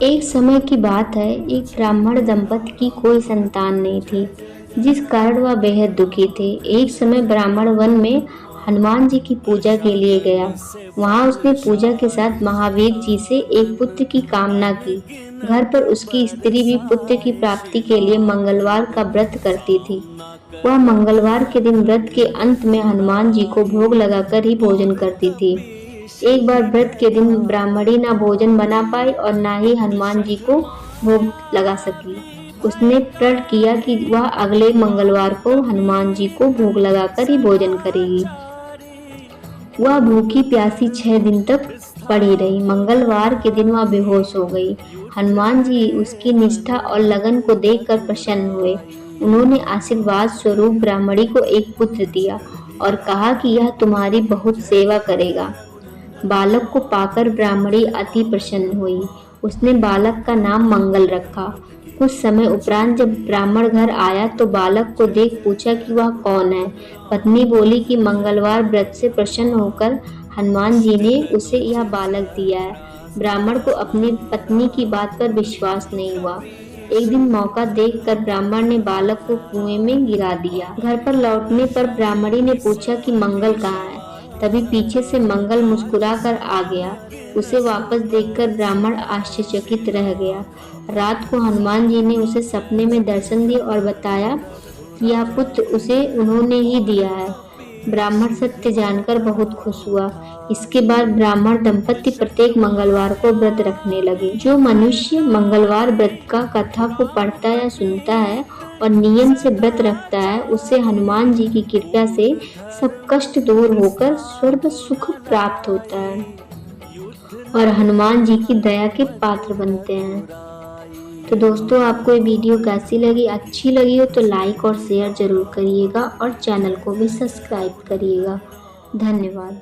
एक समय की बात है, एक ब्राह्मण दंपति की कोई संतान नहीं थी, जिस कारण वह बेहद दुखी थे। एक समय ब्राह्मण वन में हनुमान जी की पूजा के लिए गया। वहां उसने पूजा के साथ महावीर जी से एक पुत्र की कामना की। घर पर उसकी स्त्री भी पुत्र की प्राप्ति के लिए मंगलवार का व्रत करती थी। वह मंगलवार के दिन व्रत के अंत में हनुमान जी को भोग लगाकर ही भोजन करती थी। एक बार व्रत के दिन ब्राह्मणी ना भोजन बना पाई और ना ही हनुमान जी को भोग लगा सकी। उसने प्रण किया कि वह अगले मंगलवार को हनुमान जी को भोग लगाकर ही भोजन करेगी। वह भूखी प्यासी 6 दिन तक पड़ी रही। मंगलवार के दिन वह बेहोश हो गई। हनुमान जी उसकी निष्ठा और लगन को देखकर प्रसन्न हुए। उन्होंने आशीर्वाद स्वरूप ब्राह्मणी को एक पुत्र दिया और कहा कि यह तुम्हारी बहुत सेवा करेगा। बालक को पाकर ब्राह्मणी अति प्रसन्न हुई। उसने बालक का नाम मंगल रखा। कुछ समय उपरांत जब ब्राह्मण घर आया तो बालक को देख पूछा कि वह कौन है। पत्नी बोली कि मंगलवार व्रत से प्रसन्न होकर हनुमान जी ने उसे यह बालक दिया है। ब्राह्मण को अपनी पत्नी की बात पर विश्वास नहीं हुआ। एक दिन मौका देखकर ब्राह्मण ने बालक को कुएं में गिरा दिया। घर पर लौटने पर ब्राह्मणी ने पूछा कि मंगल कहाँ है। तभी पीछे से मंगल मुस्कुराकर आ गया। उसे वापस देखकर ब्राह्मण आश्चर्यचकित रह गया। रात को हनुमान जी ने उसे सपने में दर्शन दिए और बताया कि यह पुत्र उसे उन्होंने ही दिया है। ब्राह्मण सत्य जानकर बहुत खुश हुआ। इसके बाद ब्राह्मण दंपति प्रत्येक मंगलवार को व्रत रखने लगे। जो मनुष्य मंगलवार व्रत का कथा को पढ़ता या सुनता है और नियम से व्रत रखता है, उसे हनुमान जी की कृपा से सब कष्ट दूर होकर स्वर्ग सुख प्राप्त होता है और हनुमान जी की दया के पात्र बनते हैं। तो दोस्तों, आपको ये वीडियो कैसी लगी? अच्छी लगी हो तो लाइक और शेयर जरूर करिएगा और चैनल को भी सब्सक्राइब करिएगा। धन्यवाद।